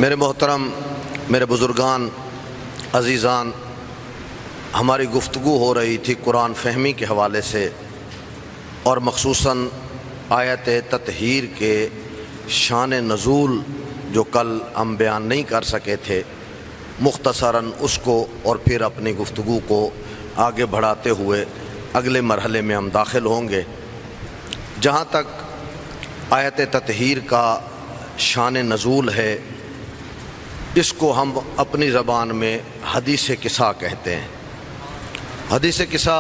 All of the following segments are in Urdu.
میرے محترم، میرے بزرگان، عزیزان، ہماری گفتگو ہو رہی تھی قرآن فہمی کے حوالے سے، اور مخصوصاً آیت تطہیر کے شان نزول جو کل ہم بیان نہیں کر سکے تھے، مختصراً اس کو اور پھر اپنی گفتگو کو آگے بڑھاتے ہوئے اگلے مرحلے میں ہم داخل ہوں گے۔ جہاں تک آیت تطہیر کا شان نزول ہے، اس کو ہم اپنی زبان میں حدیث قصہ کہتے ہیں۔ حدیث قصہ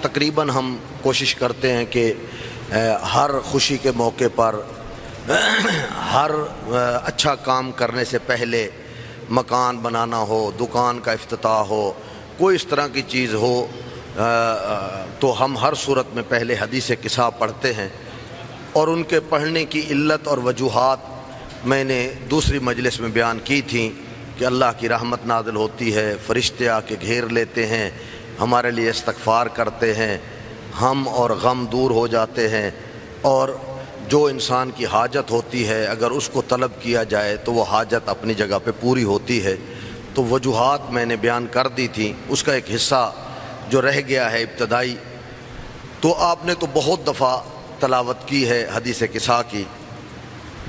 تقریباً ہم کوشش کرتے ہیں کہ ہر خوشی کے موقع پر، ہر اچھا کام کرنے سے پہلے، مکان بنانا ہو، دکان کا افتتاح ہو، کوئی اس طرح کی چیز ہو، تو ہم ہر صورت میں پہلے حدیث قصہ پڑھتے ہیں، اور ان کے پڑھنے کی علت اور وجوہات میں نے دوسری مجلس میں بیان کی تھیں کہ اللہ کی رحمت نازل ہوتی ہے، فرشتے آ کے گھیر لیتے ہیں، ہمارے لیے استغفار کرتے ہیں، ہم اور غم دور ہو جاتے ہیں، اور جو انسان کی حاجت ہوتی ہے اگر اس کو طلب کیا جائے تو وہ حاجت اپنی جگہ پہ پوری ہوتی ہے۔ تو وجوہات میں نے بیان کر دی تھیں، اس کا ایک حصہ جو رہ گیا ہے ابتدائی، تو آپ نے تو بہت دفعہ تلاوت کی ہے حدیث قصہ کی۔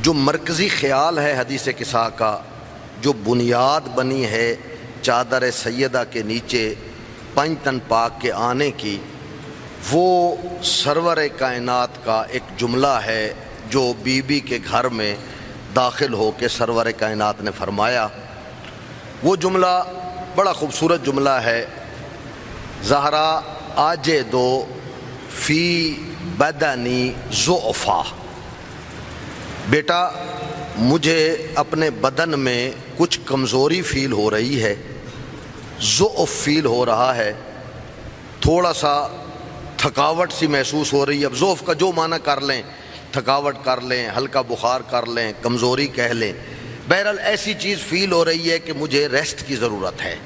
جو مرکزی خیال ہے حدیث قصہ کا، جو بنیاد بنی ہے چادر سیدہ کے نیچے پنج تن پاک کے آنے کی، وہ سرور کائنات کا ایک جملہ ہے جو بی بی کے گھر میں داخل ہو کے سرور کائنات نے فرمایا۔ وہ جملہ بڑا خوبصورت جملہ ہے، زہرا آج دو فی بدنی ضعفا، بیٹا مجھے اپنے بدن میں کچھ کمزوری فیل ہو رہی ہے، ضعف فیل ہو رہا ہے، تھوڑا سا تھکاوٹ سی محسوس ہو رہی ہے۔ اب ضعف کا جو معنی کر لیں، تھکاوٹ کر لیں، ہلکا بخار کر لیں، کمزوری کہہ لیں، بہرحال ایسی چیز فیل ہو رہی ہے کہ مجھے ریسٹ کی ضرورت ہے۔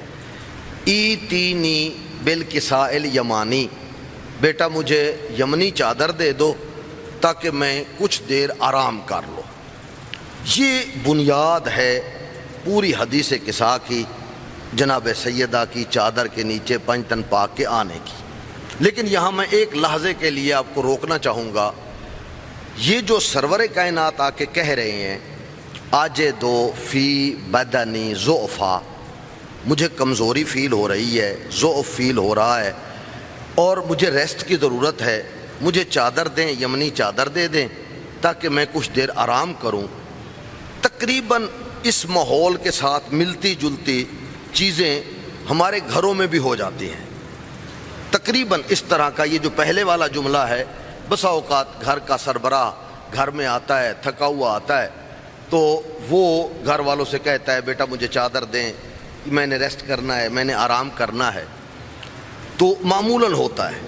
ایتینی بالکساء الیمانی، بیٹا مجھے یمنی چادر دے دو تاکہ میں کچھ دیر آرام کر لوں۔ یہ بنیاد ہے پوری حدیث قصہ کی، جناب سیدہ کی چادر کے نیچے پنج تن پاک کے آنے کی۔ لیکن یہاں میں ایک لحظے کے لیے آپ کو روکنا چاہوں گا، یہ جو سرور کائنات آ کے کہہ رہے ہیں آج دو فی بدنی ضعفا، مجھے کمزوری فیل ہو رہی ہے، ضعف فیل ہو رہا ہے، اور مجھے ریسٹ کی ضرورت ہے، مجھے چادر دیں، یمنی چادر دے دیں تاکہ میں کچھ دیر آرام کروں۔ تقریباً اس ماحول کے ساتھ ملتی جلتی چیزیں ہمارے گھروں میں بھی ہو جاتی ہیں۔ تقریباً اس طرح کا یہ جو پہلے والا جملہ ہے، بسا اوقات گھر کا سربراہ گھر میں آتا ہے، تھکا ہوا آتا ہے، تو وہ گھر والوں سے کہتا ہے بیٹا مجھے چادر دیں، میں نے ریسٹ کرنا ہے، میں نے آرام کرنا ہے، تو معمولاً ہوتا ہے۔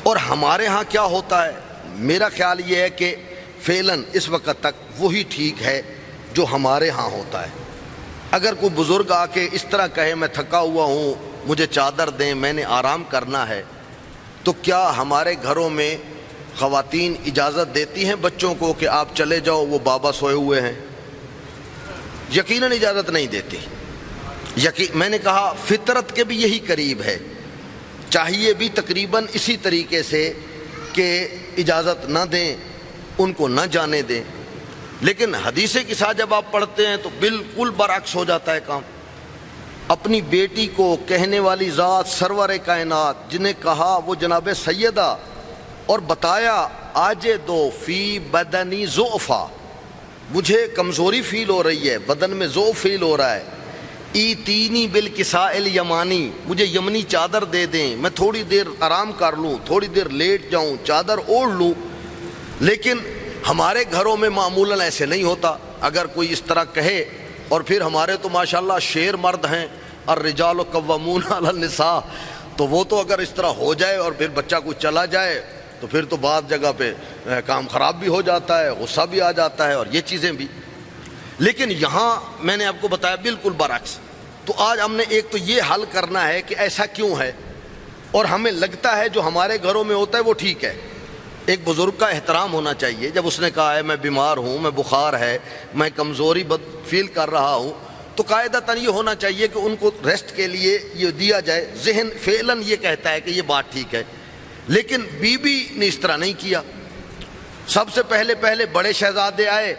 اور ہمارے ہاں کیا ہوتا ہے، میرا خیال یہ ہے کہ فعلاً اس وقت تک وہی ٹھیک ہے جو ہمارے ہاں ہوتا ہے۔ اگر کوئی بزرگ آ کے اس طرح کہے میں تھکا ہوا ہوں، مجھے چادر دیں، میں نے آرام کرنا ہے، تو کیا ہمارے گھروں میں خواتین اجازت دیتی ہیں بچوں کو کہ آپ چلے جاؤ، وہ بابا سوئے ہوئے ہیں؟ یقیناً اجازت نہیں دیتی۔ میں نے کہا فطرت کے بھی یہی قریب ہے، چاہیے بھی تقریباً اسی طریقے سے کہ اجازت نہ دیں، ان کو نہ جانے دیں۔ لیکن حدیث قصہ جب آپ پڑھتے ہیں تو بالکل برعکس ہو جاتا ہے کام۔ اپنی بیٹی کو کہنے والی ذات سرور کائنات جنہیں کہا وہ جناب سیدہ، اور بتایا آج دو فی بدنی ضعفا، مجھے کمزوری فیل ہو رہی ہے، بدن میں ضعف فیل ہو رہا ہے، ایتینی بالکساء الیمانی، مجھے یمنی چادر دے دیں، میں تھوڑی دیر آرام کر لوں، تھوڑی دیر لیٹ جاؤں، چادر اوڑھ لوں۔ لیکن ہمارے گھروں میں معمولاً ایسے نہیں ہوتا۔ اگر کوئی اس طرح کہے، اور پھر ہمارے تو ماشاءاللہ شیر مرد ہیں، الرجال قوامون علی النساء، تو وہ تو اگر اس طرح ہو جائے اور پھر بچہ کوئی چلا جائے تو پھر تو بعض جگہ پہ کام خراب بھی ہو جاتا ہے، غصہ بھی آ جاتا ہے، اور یہ چیزیں بھی۔ لیکن یہاں میں نے آپ کو بتایا بالکل برعکس۔ تو آج ہم نے ایک تو یہ حل کرنا ہے کہ ایسا کیوں ہے، اور ہمیں لگتا ہے جو ہمارے گھروں میں ہوتا ہے وہ ٹھیک ہے۔ ایک بزرگ کا احترام ہونا چاہیے۔ جب اس نے کہا ہے میں بیمار ہوں، میں بخار ہے، میں کمزوری فیل کر رہا ہوں، تو قاعدتاً یہ ہونا چاہیے کہ ان کو ریسٹ کے لیے یہ دیا جائے. ذہن فعلاً یہ کہتا ہے کہ یہ بات ٹھیک ہے، لیکن بی بی نے اس طرح نہیں کیا. سب سے پہلے بڑے شہزادے آئے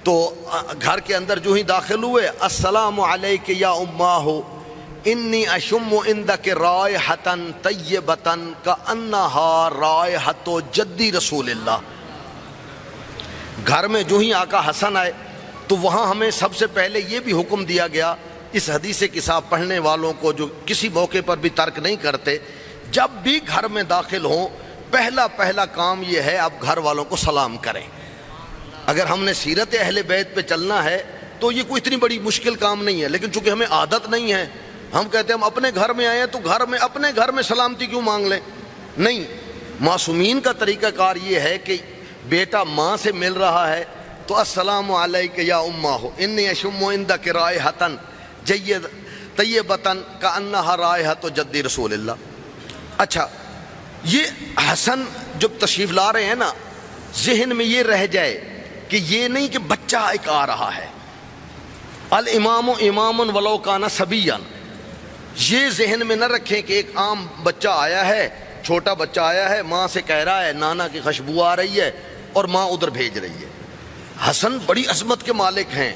تو گھر کے اندر جو ہی داخل ہوئے، السلام علیک یا اماہ انی اشم عندک رائحۃ طیبۃ کأنہا رائحۃ جدی رسول اللہ. گھر میں جو ہی آقا حسن آئے تو وہاں ہمیں سب سے پہلے یہ بھی حکم دیا گیا، اس حدیث کتاب پڑھنے والوں کو جو کسی موقع پر بھی ترک نہیں کرتے، جب بھی گھر میں داخل ہوں پہلا کام یہ ہے آپ گھر والوں کو سلام کریں. اگر ہم نے سیرت اہل بیت پہ چلنا ہے تو یہ کوئی اتنی بڑی مشکل کام نہیں ہے، لیکن چونکہ ہمیں عادت نہیں ہے، ہم کہتے ہیں ہم اپنے گھر میں آئے ہیں تو اپنے گھر میں سلامتی کیوں مانگ لیں. نہیں، معصومین کا طریقہ کار یہ ہے کہ بیٹا ماں سے مل رہا ہے تو السلام علیک یا اماہ انی اشم عندک رائحۃ طیبۃ کأنہا رائحۃ جدی رسول اللہ. اچھا، یہ حسن جب تشریف لا رہے ہیں نا، ذہن میں یہ رہ جائے کہ یہ نہیں کہ بچہ ایک آ رہا ہے، الامام امام ولو کان صبیا، یہ ذہن میں نہ رکھیں کہ ایک عام بچہ آیا ہے، چھوٹا بچہ آیا ہے، ماں سے کہہ رہا ہے نانا کی خوشبو آ رہی ہے اور ماں ادھر بھیج رہی ہے. حسن بڑی عظمت کے مالک ہیں.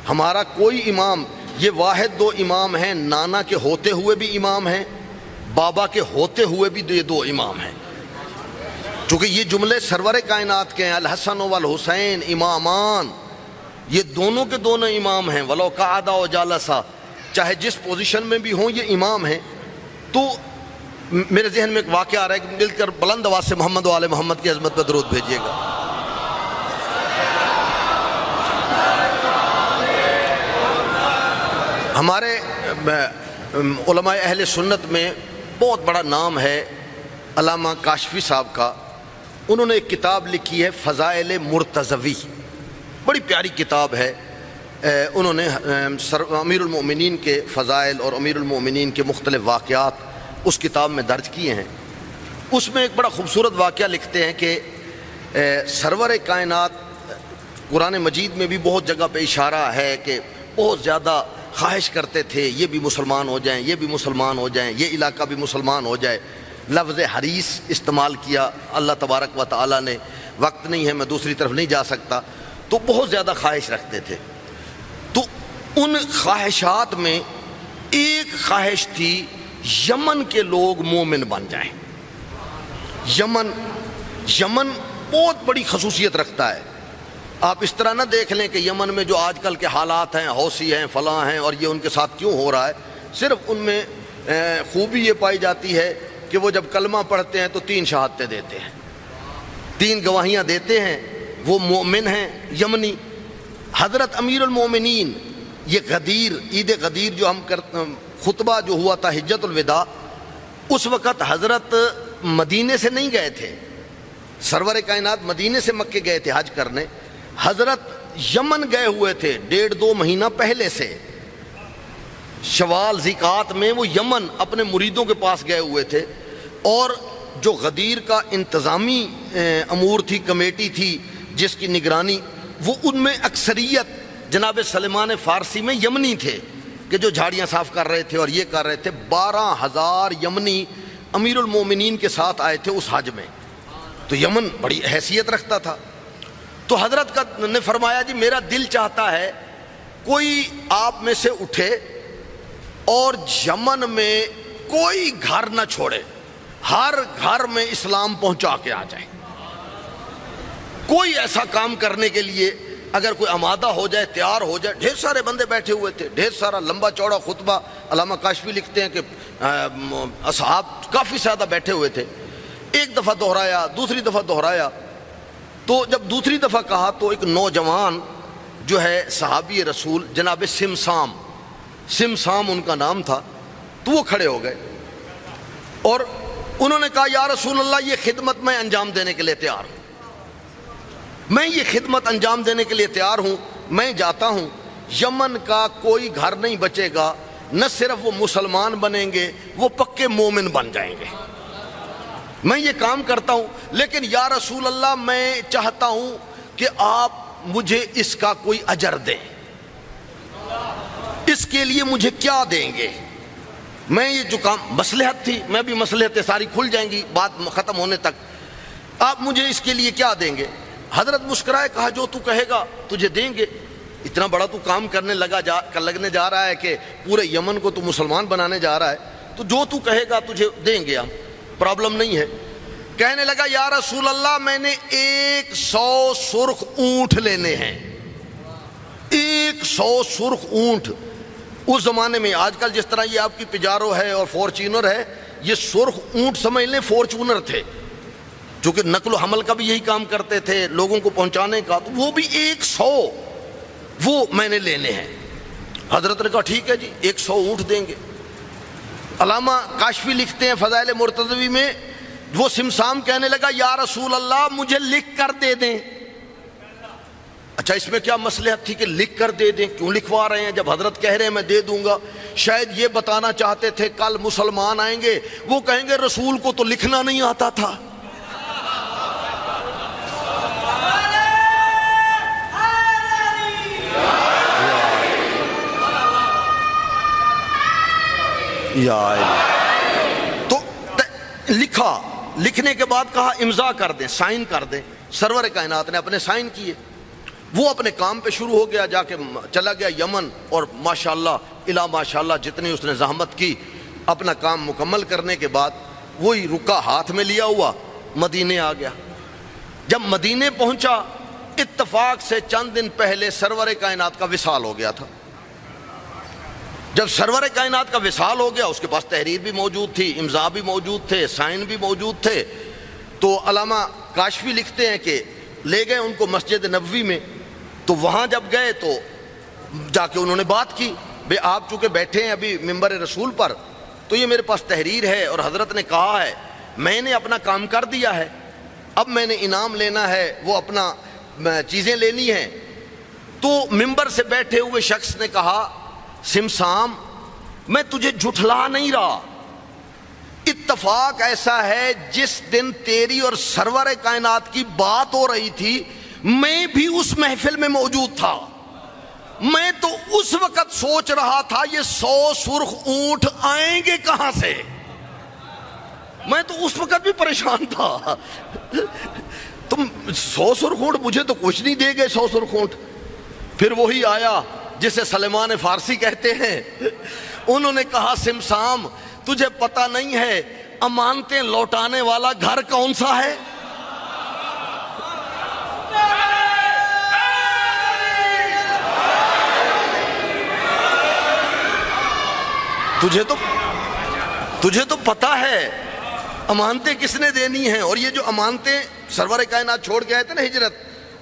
ہمارا کوئی امام، یہ واحد 2 امام ہیں، نانا کے ہوتے ہوئے بھی امام ہیں، بابا کے ہوتے ہوئے بھی یہ 2 امام ہیں. چونکہ یہ جملے سرور کائنات کے ہیں، الحسن والحسین امامان، یہ دونوں کے دونوں امام ہیں. ولو قعد و جالسا، چاہے جس پوزیشن میں بھی ہوں یہ امام ہیں. تو میرے ذہن میں ایک واقعہ آ رہا ہے کہ مل کر بلند آواز سے محمد و آل محمد کی عظمت پہ درود بھیجیے گا. ہمارے علماء اہل سنت میں بہت بڑا نام ہے علامہ کاشفی صاحب کا. انہوں نے ایک کتاب لکھی ہے فضائل مرتضوی، بڑی پیاری کتاب ہے. انہوں نے امیر المؤمنین کے فضائل اور امیر المؤمنین کے مختلف واقعات اس کتاب میں درج کیے ہیں. اس میں ایک بڑا خوبصورت واقعہ لکھتے ہیں کہ سرور کائنات قرآن مجید میں بھی بہت جگہ پہ اشارہ ہے کہ بہت زیادہ خواہش کرتے تھے یہ بھی مسلمان ہو جائیں، یہ بھی مسلمان ہو جائیں، یہ علاقہ بھی مسلمان ہو جائے. لفظ حریص استعمال کیا اللہ تبارک و تعالیٰ نے. وقت نہیں ہے، میں دوسری طرف نہیں جا سکتا. تو بہت زیادہ خواہش رکھتے تھے. تو ان خواہشات میں ایک خواہش تھی یمن کے لوگ مومن بن جائیں. یمن بہت بڑی خصوصیت رکھتا ہے. آپ اس طرح نہ دیکھ لیں کہ یمن میں جو آج کل کے حالات ہیں، حوثی ہیں، فلاں ہیں، اور یہ ان کے ساتھ کیوں ہو رہا ہے. صرف ان میں خوبی یہ پائی جاتی ہے کہ وہ جب کلمہ پڑھتے ہیں تو 3 شہادتیں دیتے ہیں، 3 گواہیاں دیتے ہیں، وہ مومن ہیں یمنی. حضرت امیر المومنین، یہ غدیر، عید غدیر جو ہم خطبہ جو ہوا تھا حجت الوداع، اس وقت حضرت مدینے سے نہیں گئے تھے، سرور کائنات مدینے سے مکے گئے تھے حج کرنے. حضرت یمن گئے ہوئے تھے 1.5-2 مہینہ پہلے سے. شوال ذیقات میں وہ یمن اپنے مریدوں کے پاس گئے ہوئے تھے. اور جو غدیر کا انتظامی امور تھی، کمیٹی تھی جس کی نگرانی، وہ ان میں اکثریت جناب سلیمان فارسی میں یمنی تھے کہ جو جھاڑیاں صاف کر رہے تھے اور یہ کر رہے تھے. 12,000 یمنی امیر المومنین کے ساتھ آئے تھے اس حج میں. تو یمن بڑی حیثیت رکھتا تھا. تو حضرت نے فرمایا جی میرا دل چاہتا ہے کوئی آپ میں سے اٹھے اور یمن میں کوئی گھر نہ چھوڑے، ہر گھر میں اسلام پہنچا کے آ جائے. کوئی ایسا کام کرنے کے لیے اگر کوئی آمادہ ہو جائے، تیار ہو جائے. ڈھیر سارے بندے بیٹھے ہوئے تھے، ڈھیر سارا لمبا چوڑا خطبہ. علامہ کاشفی لکھتے ہیں کہ اصحاب کافی زیادہ بیٹھے ہوئے تھے. ایک دفعہ دہرایا، دوسری دفعہ دہرایا. تو جب دوسری دفعہ کہا تو ایک نوجوان جو ہے صحابی رسول جناب سمسام ان کا نام تھا، تو وہ کھڑے ہو گئے اور انہوں نے کہا یا رسول اللہ یہ خدمت میں انجام دینے کے لیے تیار ہوں، میں یہ خدمت انجام دینے کے لیے تیار ہوں. میں جاتا ہوں، یمن کا کوئی گھر نہیں بچے گا، نہ صرف وہ مسلمان بنیں گے، وہ پکے مومن بن جائیں گے. میں یہ کام کرتا ہوں، لیکن یا رسول اللہ میں چاہتا ہوں کہ آپ مجھے اس کا کوئی اجر دیں. اس کے لیے مجھے کیا دیں گے؟ میں یہ جو کام مصلحت تھی، میں بھی مصلحتیں ساری کھل جائیں گی بات ختم ہونے تک، آپ مجھے اس کے لیے کیا دیں گے؟ حضرت مسکرائے، کہا جو تو کہے گا تجھے دیں گے، اتنا بڑا تو کام کرنے لگنے جا رہا ہے کہ پورے یمن کو تو مسلمان بنانے جا رہا ہے، تو جو تو کہے گا تجھے دیں گے ہم، پرابلم نہیں ہے۔ کہنے لگا یا رسول اللہ میں نے 100 سرخ اونٹ لینے ہیں، 100 سرخ اونٹ۔ اس زمانے میں آج کل جس طرح یہ آپ کی پجارو ہے اور فورچونر ہے، یہ سرخ اونٹ سمجھ لیں فورچونر تھے، جو کہ نقل و حمل کا بھی یہی کام کرتے تھے، لوگوں کو پہنچانے کا، تو وہ بھی 100 وہ میں نے لینے ہیں۔ حضرت نے کہا ٹھیک ہے جی 100 اونٹ دیں گے۔ علامہ کاشفی لکھتے ہیں فضائل مرتضوی میں، وہ سمسام کہنے لگا یا رسول اللہ مجھے لکھ کر دے دیں۔ اچھا اس میں کیا مصلحت تھی کہ لکھ کر دے دیں؟ کیوں لکھوا رہے ہیں جب حضرت کہہ رہے ہیں میں دے دوں گا؟ شاید یہ بتانا چاہتے تھے کل مسلمان آئیں گے وہ کہیں گے رسول کو تو لکھنا نہیں آتا تھا۔ تو لکھا، لکھنے کے بعد کہا امضا کر دیں، سائن کر دیں۔ سرور کائنات نے اپنے سائن کیے، وہ اپنے کام پہ شروع ہو گیا، جا کے چلا گیا یمن، اور ماشاءاللہ الا ماشاءاللہ جتنی اس نے زحمت کی اپنا کام مکمل کرنے کے بعد وہی رکا ہاتھ میں لیا ہوا مدینے آ گیا۔ جب مدینے پہنچا اتفاق سے چند دن پہلے سرور کائنات کا وصال ہو گیا تھا۔ جب سرور کائنات کا وصال ہو گیا اس کے پاس تحریر بھی موجود تھی، امضا بھی موجود تھے، سائن بھی موجود تھے، تو علامہ کاشفی لکھتے ہیں کہ لے گئے ان کو مسجد نبوی میں، تو وہاں جب گئے تو جا کے انہوں نے بات کی، بے آپ چونکہ بیٹھے ہیں ابھی ممبر رسول پر، تو یہ میرے پاس تحریر ہے اور حضرت نے کہا ہے میں نے اپنا کام کر دیا ہے، اب میں نے انعام لینا ہے، وہ اپنا چیزیں لینی ہیں۔ تو ممبر سے بیٹھے ہوئے شخص نے کہا سمسام میں تجھے جھٹلا نہیں رہا، اتفاق ایسا ہے جس دن تیری اور سرور کائنات کی بات ہو رہی تھی میں بھی اس محفل میں موجود تھا، میں تو اس وقت سوچ رہا تھا یہ 100 سرخ اونٹ آئیں گے کہاں سے، میں تو اس وقت بھی پریشان تھا، تم 100 سرخ اونٹ مجھے تو کچھ نہیں دے گئے 100 سرخ اونٹ۔ پھر وہی آیا جسے سلیمان فارسی کہتے ہیں، انہوں نے کہا سمسام تجھے پتہ نہیں ہے امانتیں لوٹانے والا گھر کون سا ہے؟ تجھے تو پتہ ہے امانتیں کس نے دینی ہیں، اور یہ جو امانتیں سرور کائنات چھوڑ کے آئے تھے نا ہجرت،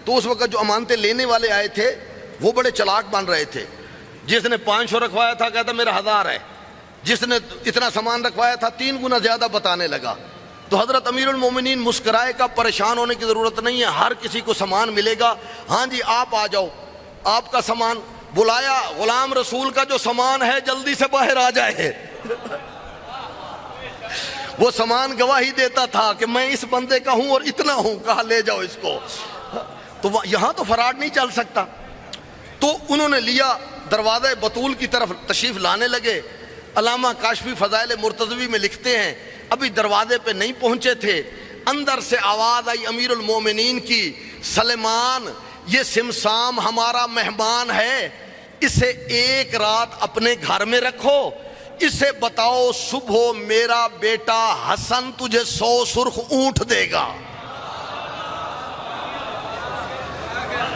تو اس وقت جو امانتیں لینے والے آئے تھے وہ بڑے چلاک بن رہے تھے، جس نے 500 رکھوایا تھا کہتا میرا 1000 ہے، جس نے اتنا سامان رکھوایا تھا 3 گنا زیادہ بتانے لگا۔ تو حضرت امیر المومنین مسکرائے کا پریشان ہونے کی ضرورت نہیں ہے، ہر کسی کو سامان ملے گا، ہاں جی آپ آ جاؤ، آپ کا سامان بلایا، غلام رسول کا جو سامان ہے جلدی سے باہر آ جائے۔ وہ سامان گواہی دیتا تھا کہ میں اس بندے کا ہوں اور اتنا ہوں، کہا لے جاؤ اس کو، تو یہاں تو فراڈ نہیں چل سکتا۔ تو انہوں نے لیا، دروازہ بطول کی طرف تشریف لانے لگے۔ علامہ کاشفی فضائل مرتضوی میں لکھتے ہیں ابھی دروازے پہ نہیں پہنچے تھے، اندر سے آواز آئی امیر المومنین کی، سلیمان یہ سمسام ہمارا مہمان ہے، اسے 1 رات اپنے گھر میں رکھو، اسے بتاؤ صبح میرا بیٹا حسن تجھے 100 سرخ اونٹ دے گا۔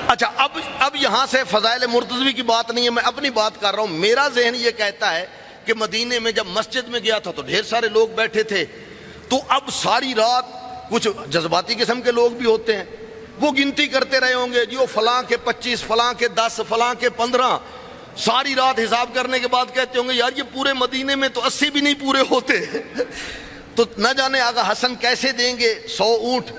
اچھا اب یہاں سے فضائل مرتضوی کی بات نہیں ہے، میں اپنی بات کر رہا ہوں۔ میرا ذہن یہ کہتا ہے کہ مدینے میں جب مسجد میں گیا تھا تو ڈھیر سارے لوگ بیٹھے تھے، تو اب ساری رات کچھ جذباتی قسم کے لوگ بھی ہوتے ہیں، وہ گنتی کرتے رہے ہوں گے جی وہ فلاں کے 25 فلاں کے 10 فلاں کے 15، ساری رات حساب کرنے کے بعد کہتے ہوں گے یار یہ پورے مدینے میں تو 80 بھی نہیں پورے ہوتے، تو نہ جانے آقا حسن کیسے دیں گے 100 اونٹ۔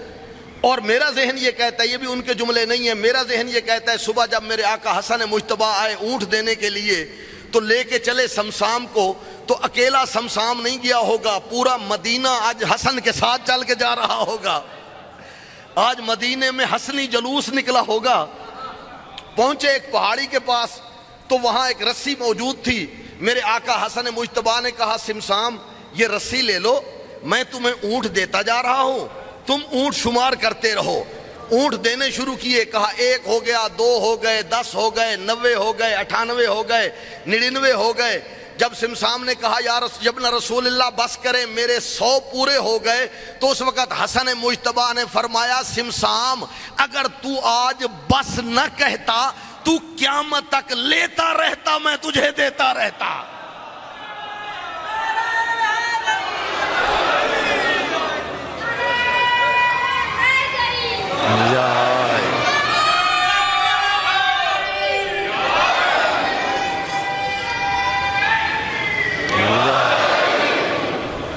اور میرا ذہن یہ کہتا ہے، یہ بھی ان کے جملے نہیں ہیں، میرا ذہن یہ کہتا ہے صبح جب میرے آقا حسن مجتبیٰ آئے اونٹ دینے کے لیے تو لے کے چلے سمسام کو، تو اکیلا سمسام نہیں گیا ہوگا، پورا مدینہ آج حسن کے ساتھ چل کے جا رہا ہوگا، آج مدینے میں حسنی جلوس نکلا ہوگا۔ پہنچے ایک پہاڑی کے پاس، تو وہاں ایک رسی موجود تھی. میرے آقا حسن مجتبیٰ نے کہا سمسام یہ رسی لے لو, میں تمہیں اونٹ دیتا جا رہا ہوں, تم اونٹ شمار کرتے رہو. اونٹ دینے شروع کیے, کہا 1 ہو گیا, 2 ہو گئے, 10 ہو گئے, 90 ہو گئے, 98 ہو گئے, 99 ہو گئے. جب سمسام نے کہا جب نہ رسول اللہ بس کریں, میرے 100 پورے ہو گئے, تو اس وقت حسن مجتبیٰ نے فرمایا سمسام اگر تو آج بس نہ کہتا تو قیامت تک لیتا رہتا, میں تجھے دیتا رہتا.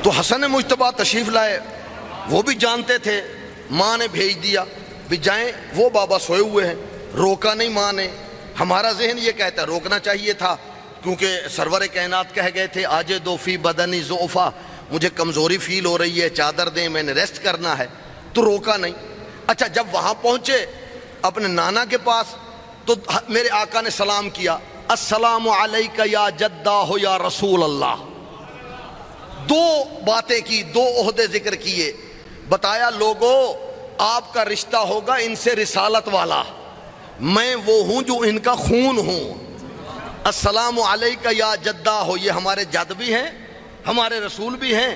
تو حسن مجتبیٰ تشریف لائے, وہ بھی جانتے تھے, ماں نے بھیج دیا بھی جائیں, وہ بابا سوئے ہوئے ہیں. روکا نہیں ماں نے. ہمارا ذہن یہ کہتا ہے روکنا چاہیے تھا, کیونکہ سرور کائنات کہہ گئے تھے آج دو فی بدنی ضعفا, مجھے کمزوری فیل ہو رہی ہے, چادر دیں, میں نے ریسٹ کرنا ہے, تو روکا نہیں. اچھا جب وہاں پہنچے اپنے نانا کے پاس, تو میرے آقا نے سلام کیا, السلام علیکہ یا جدہ ہو یا رسول اللہ. 2 باتیں کی, 2 عہدے ذکر کیے, بتایا لوگو آپ کا رشتہ ہوگا ان سے رسالت والا, میں وہ ہوں جو ان کا خون ہوں. السلام علیکہ یا جدہ ہو, یہ ہمارے جد بھی ہیں, ہمارے رسول بھی ہیں.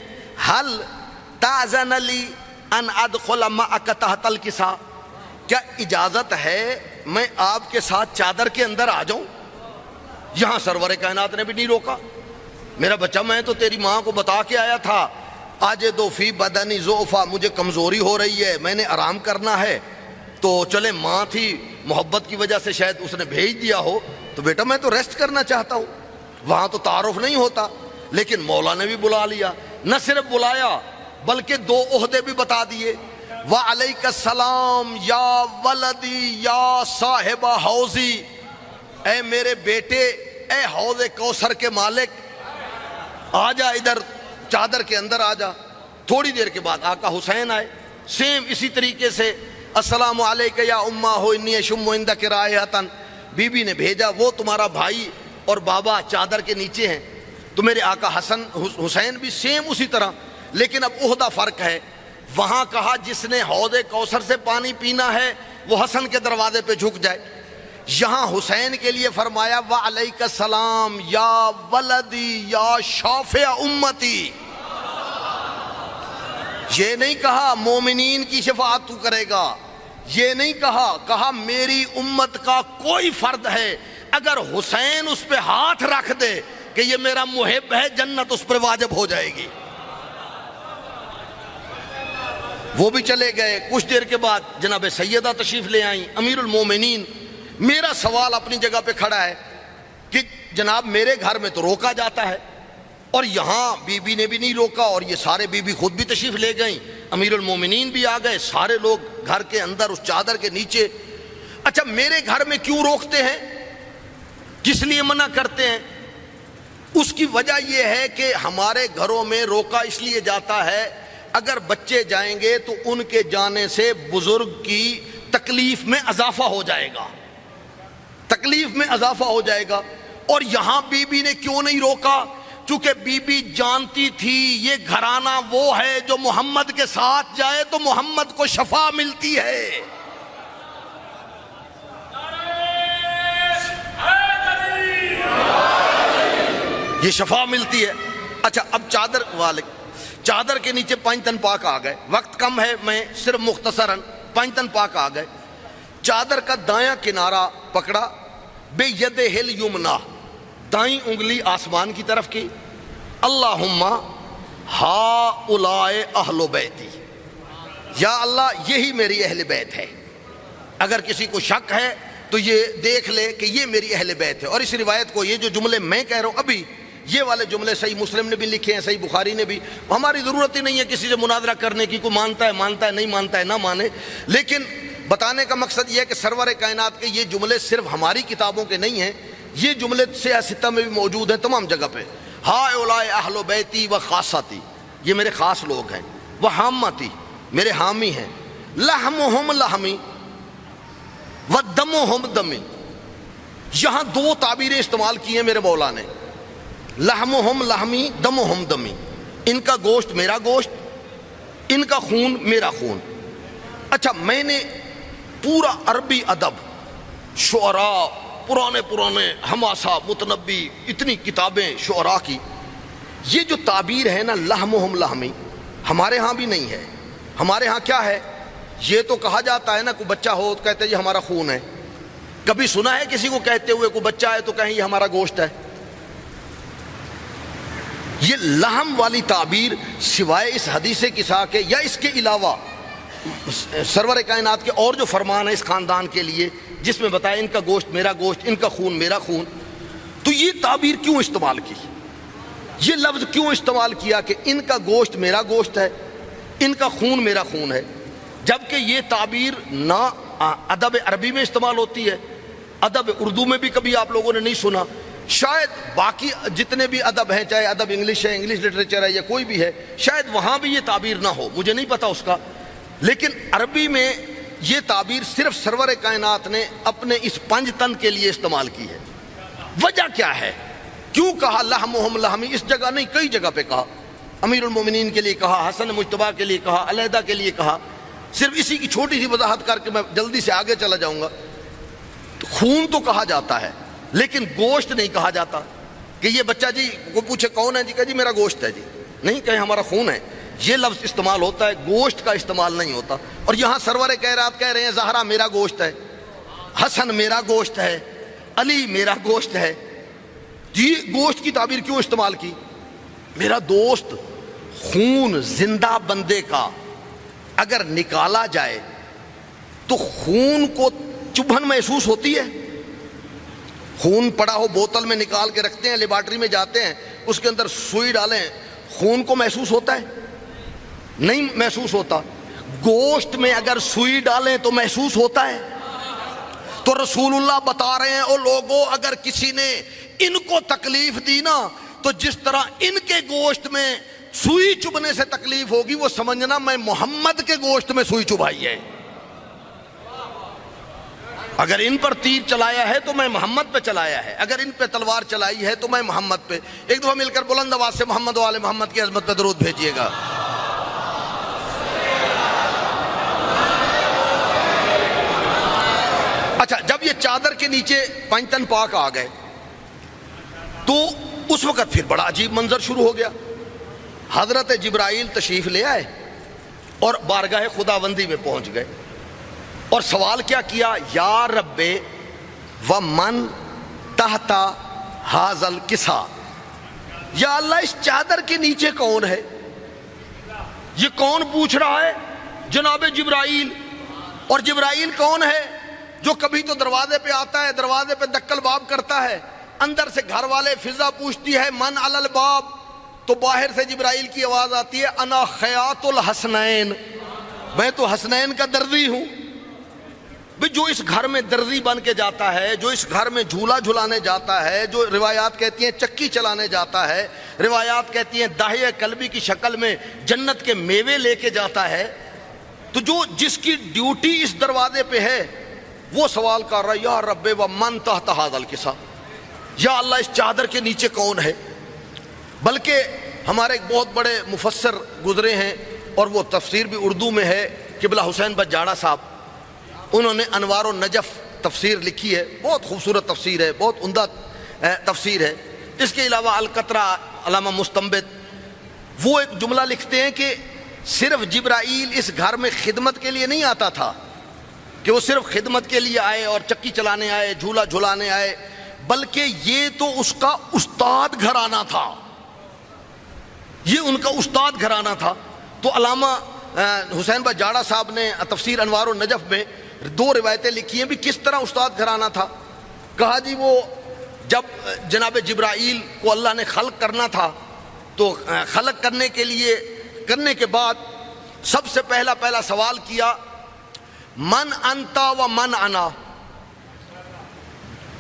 حل تأذن لی ان ادخل معک تحت الکساء, کیا اجازت ہے میں آپ کے ساتھ چادر کے اندر آ جاؤں؟ یہاں سرور کائنات نے بھی نہیں روکا. میرا بچہ میں تو تیری ماں کو بتا کے آیا تھا آج دو فی بدنی ضعفا, مجھے کمزوری ہو رہی ہے, میں نے آرام کرنا ہے. تو چلے ماں تھی, محبت کی وجہ سے شاید اس نے بھیج دیا ہو, تو بیٹا میں تو ریسٹ کرنا چاہتا ہوں. وہاں تو تعارف نہیں ہوتا, لیکن مولا نے بھی بلا لیا. نہ صرف بلایا بلکہ 2 عہدے بھی بتا دیے. وعلیک السلام یا ولدی یا صاحب حوضی, اے میرے بیٹے, اے حوض کوثر کے مالک, آ جا ادھر چادر کے اندر آ جا. تھوڑی دیر کے بعد آقا حسین آئے, سیم اسی طریقے سے السلام علیکہ یا امہ ہو انی اشم عندک رائحۃ, بی بی نے بھیجا, وہ تمہارا بھائی اور بابا چادر کے نیچے ہیں. تو میرے آقا حسن حسین بھی سیم اسی طرح, لیکن اب عہدہ فرق ہے. وہاں کہا جس نے حوض کوثر سے پانی پینا ہے وہ حسن کے دروازے پہ جھک جائے. یہاں حسین کے لیے فرمایا وعلیک السلام یا ولدی یا شافع امتی. یہ نہیں کہا مومنین کی شفاعت تو کرے گا, یہ نہیں کہا میری امت کا کوئی فرد ہے اگر حسین اس پہ ہاتھ رکھ دے کہ یہ میرا محب ہے, جنت اس پر واجب ہو جائے گی. وہ بھی چلے گئے. کچھ دیر کے بعد جناب سیدہ تشریف لے آئیں, امیر المومنین. میرا سوال اپنی جگہ پہ کھڑا ہے کہ جناب میرے گھر میں تو روکا جاتا ہے, اور یہاں بی بی نے بھی نہیں روکا, اور یہ سارے بی بی خود بھی تشریف لے گئیں, امیر المومنین بھی آ گئے, سارے لوگ گھر کے اندر اس چادر کے نیچے. اچھا میرے گھر میں کیوں روکتے ہیں, کس لیے منع کرتے ہیں؟ اس کی وجہ یہ ہے کہ ہمارے گھروں میں روکا اس لیے جاتا ہے اگر بچے جائیں گے تو ان کے جانے سے بزرگ کی تکلیف میں اضافہ ہو جائے گا, تکلیف میں اضافہ ہو جائے گا. اور یہاں بی بی نے کیوں نہیں روکا؟ چونکہ بی بی جانتی تھی یہ گھرانہ وہ ہے جو محمد کے ساتھ جائے تو محمد کو شفا ملتی ہے. یہ شفا ملتی ہے. اچھا اب چادر والے, چادر کے نیچے 5 تن پاک آ گئے. وقت کم ہے, میں صرف مختصراً 5 تن پاک آ گئے. چادر کا دایاں کنارہ پکڑا, بے ید ہل یمنا, دائیں انگلی آسمان کی طرف کی, اللہم ہؤلاء اہل بیتی, یا اللہ یہی میری اہل بیت ہے. اگر کسی کو شک ہے تو یہ دیکھ لے کہ یہ میری اہل بیت ہے. اور اس روایت کو, یہ جو جملے میں کہہ رہا ہوں ابھی, یہ والے جملے صحیح مسلم نے بھی لکھے ہیں, صحیح بخاری نے بھی. ہماری ضرورت ہی نہیں ہے کسی سے مناظرہ کرنے کی, کوئی مانتا ہے نہیں مانتا ہے نہ مانے. لیکن بتانے کا مقصد یہ ہے کہ سرور کائنات کے یہ جملے صرف ہماری کتابوں کے نہیں ہیں, یہ جملے سیاستہ میں بھی موجود ہیں تمام جگہ پہ. ہؤلاء اہل بیتی و خاصتی, یہ میرے خاص لوگ ہیں. وہ حامتی, میرے حامی ہیں. لحمہم لحمی و دمہم دمی, یہاں دو تعبیریں استعمال کی ہیں میرے مولا نے، لحمہم لحمی دمہم دمی، ان کا گوشت میرا گوشت، ان کا خون میرا خون۔ اچھا، میں نے پورا عربی ادب، شعراء پرانے حماسہ، متنبی، اتنی کتابیں شعراء کی، یہ جو تعبیر ہے نا لحمہم لحمی، ہمارے ہاں بھی نہیں ہے۔ ہمارے ہاں کیا ہے؟ یہ تو کہا جاتا ہے نا، کوئی بچہ ہو تو کہتے ہیں یہ ہمارا خون ہے۔ کبھی سنا ہے کسی کو کہتے ہوئے کوئی بچہ ہے تو کہیں یہ ہمارا گوشت ہے؟ یہ لحم والی تعبیر سوائے اس حدیث قصہ کے یا اس کے علاوہ سرور کائنات کے اور جو فرمان ہے اس خاندان کے لیے، جس میں بتایا ان کا گوشت میرا گوشت، ان کا خون میرا خون، تو یہ تعبیر کیوں استعمال کی؟ یہ لفظ کیوں استعمال کیا کہ ان کا گوشت میرا گوشت ہے، ان کا خون میرا خون ہے، جبکہ یہ تعبیر نہ ادب عربی میں استعمال ہوتی ہے، ادب اردو میں بھی کبھی آپ لوگوں نے نہیں سنا، شاید باقی جتنے بھی ادب ہیں، چاہے ادب انگلش ہے، انگلش لٹریچر ہے یا کوئی بھی ہے، شاید وہاں بھی یہ تعبیر نہ ہو، مجھے نہیں پتا اس کا، لیکن عربی میں یہ تعبیر صرف سرور کائنات نے اپنے اس پنج تن کے لیے استعمال کی ہے۔ وجہ کیا ہے؟ کیوں کہا لحمہم لحمی؟ اس جگہ نہیں، کئی جگہ پہ کہا، امیر المومنین کے لیے کہا، حسن مجتبیٰ کے لیے کہا، علیحدہ کے لیے کہا۔ صرف اسی کی چھوٹی سی وضاحت کر کے میں جلدی سے آگے چلا جاؤں گا۔ خون تو کہا جاتا ہے لیکن گوشت نہیں کہا جاتا، کہ یہ بچہ جی کو پوچھے کون ہے، جی کہ جی میرا گوشت ہے، جی نہیں، کہیں ہمارا خون ہے، یہ لفظ استعمال ہوتا ہے، گوشت کا استعمال نہیں ہوتا۔ اور یہاں سرور کائنات کہہ رہے ہیں زہرا میرا گوشت ہے، حسن میرا گوشت ہے، علی میرا گوشت ہے، جی گوشت کی تعبیر کیوں استعمال کی؟ میرا دوست، خون زندہ بندے کا اگر نکالا جائے تو خون کو چبھن محسوس ہوتی ہے؟ خون پڑا ہو بوتل میں نکال کے رکھتے ہیں، لیبارٹری میں جاتے ہیں، اس کے اندر سوئی ڈالیں، خون کو محسوس ہوتا ہے؟ نہیں محسوس ہوتا۔ گوشت میں اگر سوئی ڈالیں تو محسوس ہوتا ہے؟ تو رسول اللہ بتا رہے ہیں، او لوگوں اگر کسی نے ان کو تکلیف دی نا تو جس طرح ان کے گوشت میں سوئی چبھنے سے تکلیف ہوگی، وہ سمجھنا میں محمد کے گوشت میں سوئی چبھائی ہے۔ اگر ان پر تیر چلایا ہے تو میں محمد پہ چلایا ہے، اگر ان پہ تلوار چلائی ہے تو میں محمد پہ۔ ایک دفعہ مل کر بلند آواز سے محمد و آل محمد کی عظمت پہ درود بھیجیے گا۔ اچھا، جب یہ چادر کے نیچے پنجتن پاک آ گئے تو اس وقت پھر بڑا عجیب منظر شروع ہو گیا۔ حضرت جبرائیل تشریف لے آئے اور بارگاہ خداوندی میں پہنچ گئے اور سوال کیا کیا؟ یا رب ومن تحت ھذا الکسا، یا اللہ اس چادر کے نیچے کون ہے؟ یہ کون پوچھ رہا ہے؟ جناب جبرائیل۔ اور جبرائیل کون ہے؟ جو کبھی تو دروازے پہ آتا ہے، دروازے پہ دکل باب کرتا ہے، اندر سے گھر والے فضا پوچھتی ہے من علی الباب، تو باہر سے جبرائیل کی آواز آتی ہے انا خیاط الحسنین، میں تو حسنین کا دردی ہوں۔ بھی جو اس گھر میں درزی بن کے جاتا ہے، جو اس گھر میں جھولا جھلانے جاتا ہے، جو روایات کہتی ہیں چکی چلانے جاتا ہے، روایات کہتی ہیں داہیہ قلبی کی شکل میں جنت کے میوے لے کے جاتا ہے، تو جو جس کی ڈیوٹی اس دروازے پہ ہے وہ سوال کر رہا ہے یا رب ومن تحت ھذا الکسا، یا اللہ اس چادر کے نیچے کون ہے؟ بلکہ ہمارے ایک بہت بڑے مفسر گزرے ہیں اور وہ تفسیر بھی اردو میں ہے، قبلہ حسین بجاڑہ صاحب، انہوں نے انوار النجف تفسیر لکھی ہے، بہت خوبصورت تفسیر ہے، بہت عمدہ تفسیر ہے۔ اس کے علاوہ القطرہ علامہ مستنبت وہ ایک جملہ لکھتے ہیں کہ صرف جبرائیل اس گھر میں خدمت کے لیے نہیں آتا تھا کہ وہ صرف خدمت کے لیے آئے اور چکی چلانے آئے، جھولا جھلانے آئے، بلکہ یہ تو اس کا استاد گھرانہ تھا، یہ ان کا استاد گھرانہ تھا۔ تو علامہ حسین بجاڑہ صاحب نے تفسیر انوار النجف میں دو روایتیں لکھی ہیں بھی کس طرح استاد گھرانہ تھا۔ کہا جی وہ جب جناب جبرائیل کو اللہ نے خلق کرنا تھا تو خلق کرنے کے بعد سب سے پہلا سوال کیا من انتا و من انا،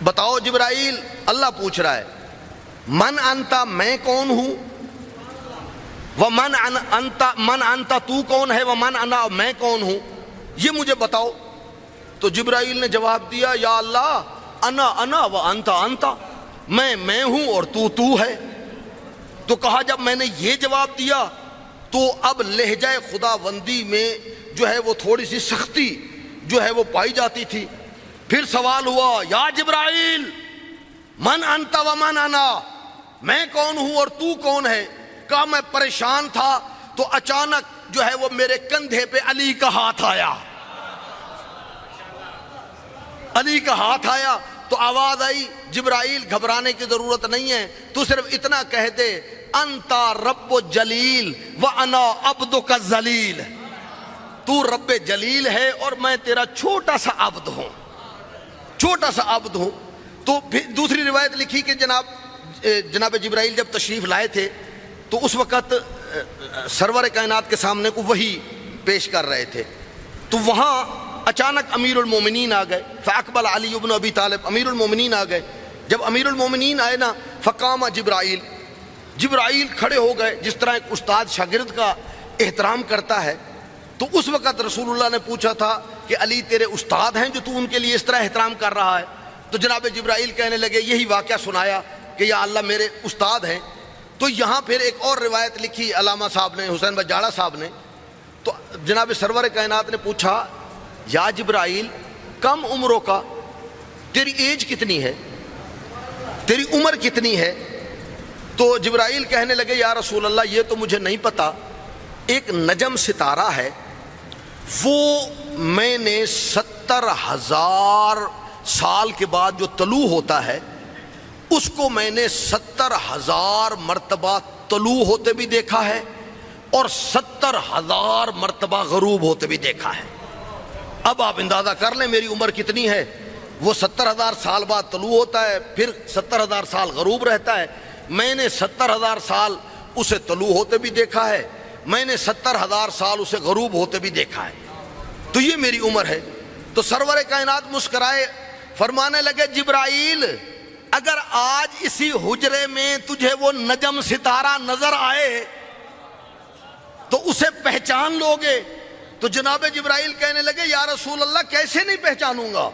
بتاؤ جبرائیل، اللہ پوچھ رہا ہے من انتا میں کون ہوں، ومن انتا تو کون ہے، ومن انا میں کون ہوں، یہ مجھے بتاؤ۔ تو جبرائیل نے جواب دیا یا اللہ انا انا و انت انت، میں ہوں اور تو ہے۔ تو کہا جب میں نے یہ جواب دیا تو اب لہجہ خداوندی میں جو ہے وہ تھوڑی سی سختی جو ہے وہ پائی جاتی تھی۔ پھر سوال ہوا یا جبرائیل من انت و من انا، میں کون ہوں اور تو کون ہے؟ کہا میں پریشان تھا تو اچانک جو ہے وہ میرے کندھے پہ علی کا ہاتھ آیا، علی کا ہاتھ آیا تو آواز آئی جبرائیل گھبرانے کی ضرورت نہیں ہے، تو صرف اتنا کہہ دے انتا رب جلیل و انا عبدک الذلیل، تو رب جلیل ہے اور میں تیرا چھوٹا سا عبد ہوں، چھوٹا سا عبد ہوں۔ تو پھر دوسری روایت لکھی کہ جناب جبرائیل جب تشریف لائے تھے تو اس وقت سرور کائنات کے سامنے کو وحی پیش کر رہے تھے، تو وہاں اچانک امیر المومنین آ گئے، فاقبل علی بن ابی طالب، امیر المومنین آ گئے۔ جب امیر المومنین آئے نا فقام جبرائیل، جبرائیل کھڑے ہو گئے جس طرح ایک استاد شاگرد کا احترام کرتا ہے۔ تو اس وقت رسول اللہ نے پوچھا تھا کہ علی تیرے استاد ہیں جو تو ان کے لیے اس طرح احترام کر رہا ہے؟ تو جناب جبرائیل کہنے لگے یہی واقعہ سنایا کہ یا اللہ میرے استاد ہیں۔ تو یہاں پھر ایک اور روایت لکھی علامہ صاحب نے، حسین بجاڑا صاحب نے، تو جناب سرور کائنات نے پوچھا یا جبرائیل کم عمروں کا، تیری ایج کتنی ہے، تیری عمر کتنی ہے؟ تو جبرائیل کہنے لگے یا رسول اللہ یہ تو مجھے نہیں پتا، ایک نجم ستارہ ہے وہ میں نے 70,000 سال کے بعد جو طلوع ہوتا ہے اس کو میں نے 70,000 مرتبہ طلوع ہوتے بھی دیکھا ہے اور 70,000 مرتبہ غروب ہوتے بھی دیکھا ہے۔ اب آپ اندازہ کر لیں میری عمر کتنی ہے، وہ 70,000 سال بعد طلوع ہوتا ہے، پھر 70,000 سال غروب رہتا ہے، میں نے 70,000 سال اسے طلوع ہوتے بھی دیکھا ہے، میں نے 70,000 سال اسے غروب ہوتے بھی دیکھا ہے، تو یہ میری عمر ہے۔ تو سرور کائنات مسکرائے، فرمانے لگے جبرائیل اگر آج اسی حجرے میں تجھے وہ نجم ستارہ نظر آئے تو اسے پہچان لوگے؟ تو جناب جبرائیل کہنے لگے یا رسول اللہ کیسے نہیں پہچانوں گا،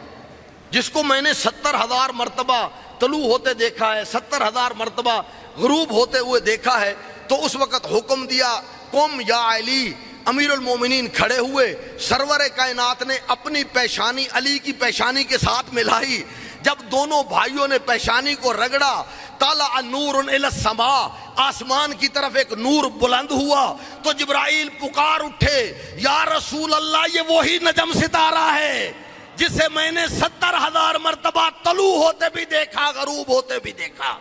جس کو میں نے 70,000 مرتبہ طلوع ہوتے دیکھا ہے، 70,000 مرتبہ غروب ہوتے ہوئے دیکھا ہے۔ تو اس وقت حکم دیا قم یا علی، امیر المومنین کھڑے ہوئے، سرور کائنات نے اپنی پیشانی علی کی پیشانی کے ساتھ ملائی، جب دونوں بھائیوں نے پیشانی کو رگڑا طلع نور الی السماء، آسمان کی طرف ایک نور بلند ہوا، تو جبرائیل پکار اٹھے یا رسول اللہ یہ وہی نجم ستارہ ہے جسے میں نے 70,000 مرتبہ طلوع ہوتے بھی دیکھا، غروب ہوتے بھی دیکھا۔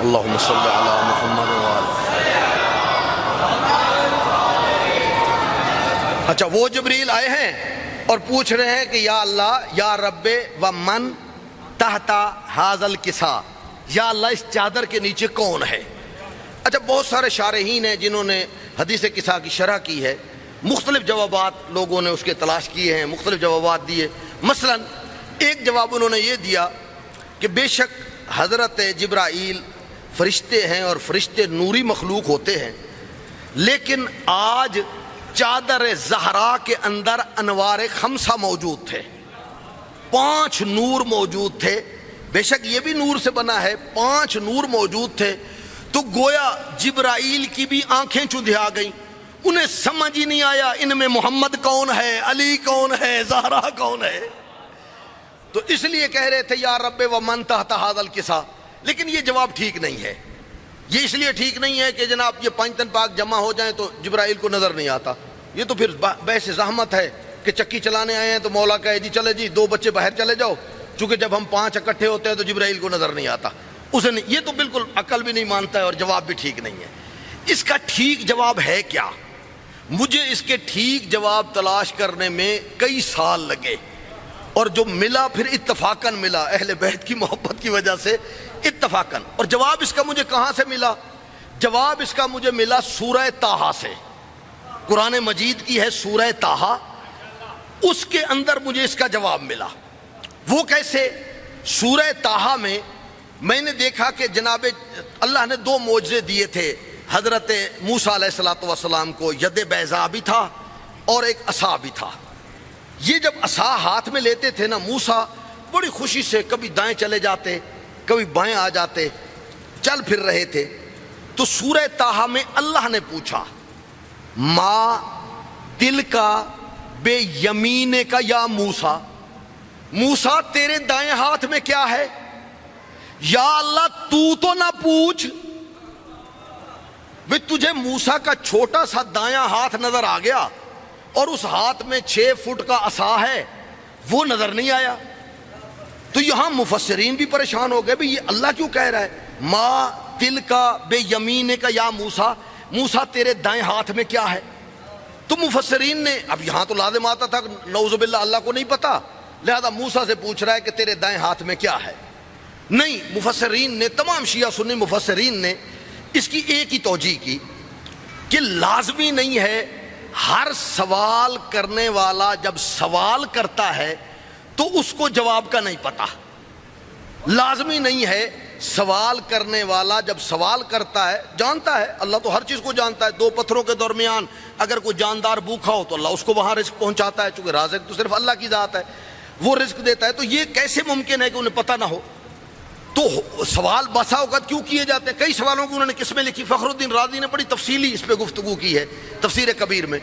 اللہم صلی علی محمد اچھا وہ جبریل آئے ہیں اور پوچھ رہے ہیں کہ یا اللہ یا رب و من تحت ھذا الکسا، یا اللہ اس چادر کے نیچے کون ہے؟ اچھا بہت سارے شارحین ہیں جنہوں نے حدیث کسا کی شرح کی ہے، مختلف جوابات لوگوں نے اس کے تلاش کیے ہیں، مختلف جوابات دیے۔ مثلا ایک جواب انہوں نے یہ دیا کہ بے شک حضرت جبرائیل فرشتے ہیں اور فرشتے نوری مخلوق ہوتے ہیں، لیکن آج چادر زہرا کے اندر انوار خمسہ موجود تھے، 5 نور موجود تھے، بے شک یہ بھی نور سے بنا ہے، 5 نور موجود تھے، تو گویا جبرائیل کی بھی آنکھیں چندھیا گئیں، انہیں سمجھ ہی نہیں آیا ان میں محمد کون ہے، علی کون ہے، زہرا کون ہے، تو اس لیے کہہ رہے تھے یا رب و من تحت ھذا الکسا۔ لیکن یہ جواب ٹھیک نہیں ہے، یہ اس لیے ٹھیک نہیں ہے کہ جناب یہ 5 تن پاک جمع ہو جائیں تو جبرائیل کو نظر نہیں آتا، یہ تو پھر بحث زحمت ہے کہ چکی چلانے آئے ہیں تو مولا کہے جی چلے جی 2 بچے باہر چلے جاؤ، چونکہ جب ہم 5 اکٹھے ہوتے ہیں تو جبرائیل کو نظر نہیں آتا، اسے نہیں، یہ تو بالکل عقل بھی نہیں مانتا ہے اور جواب بھی ٹھیک نہیں ہے۔ اس کا ٹھیک جواب ہے کیا؟ مجھے اس کے ٹھیک جواب تلاش کرنے میں کئی سال لگے، اور جو ملا پھر اتفاقاً ملا، اہل بیت کی محبت کی وجہ سے اتفاقاً۔ اور جواب اس کا مجھے کہاں سے ملا؟ جواب اس کا مجھے ملا سورہ طٰہٰ سے۔ قرآن مجید کی ہے سورہ طٰہٰ، اس کے اندر مجھے اس کا جواب ملا۔ وہ کیسے؟ سورہ طٰہٰ میں نے دیکھا کہ جناب اللہ نے 2 معجزے دیے تھے حضرت موسیٰ علیہ السلام کو، ید بیضاء بھی تھا اور ایک عصا بھی تھا۔ یہ جب عصا ہاتھ میں لیتے تھے نا موسیٰ، بڑی خوشی سے کبھی دائیں چلے جاتے کبھی بائیں آ جاتے، چل پھر رہے تھے۔ تو سورہ طٰہٰ میں اللہ نے پوچھا ما تلک بے یمینے کا یا موسیٰ، موسیٰ تیرے دائیں ہاتھ میں کیا ہے؟ یا اللہ تو نہ پوچھ، وہ تجھے موسیٰ کا چھوٹا سا دایاں ہاتھ نظر آ گیا اور اس ہاتھ میں 6 فٹ کا عصا ہے، وہ نظر نہیں آیا۔ تو یہاں مفسرین بھی پریشان ہو گئے، بھئی یہ اللہ کیوں کہہ رہا ہے ما تلک بے یمینے کا یا موسیٰ، موسیٰ تیرے دائیں ہاتھ میں کیا ہے؟ تو مفسرین نے، اب یہاں تو لازم آتا تھا نعوذ باللہ اللہ کو نہیں پتا، لہذا موسیٰ سے پوچھ رہا ہے کہ تیرے دائیں ہاتھ میں کیا ہے۔ نہیں، مفسرین نے، تمام شیعہ سنی مفسرین نے اس کی ایک ہی توجیہ کی کہ لازمی نہیں ہے ہر سوال کرنے والا جب سوال کرتا ہے تو اس کو جواب کا نہیں پتا۔ لازمی نہیں ہے سوال کرنے والا جب سوال کرتا ہے، جانتا ہے، اللہ تو ہر چیز کو جانتا ہے، 2 پتھروں کے درمیان اگر کوئی جاندار بھوکا ہو تو اللہ اس کو وہاں رزق پہنچاتا ہے، چونکہ رازق تو صرف اللہ کی ذات ہے، وہ رزق دیتا ہے۔ تو یہ کیسے ممکن ہے کہ انہیں پتہ نہ ہو؟ تو سوال بسا اوقات کیوں کیے جاتے ہیں؟ کئی سوالوں کی انہوں نے قسمیں لکھی، فخر الدین رازی نے بڑی تفصیلی اس پہ گفتگو کی ہے تفسیر کبیر میں۔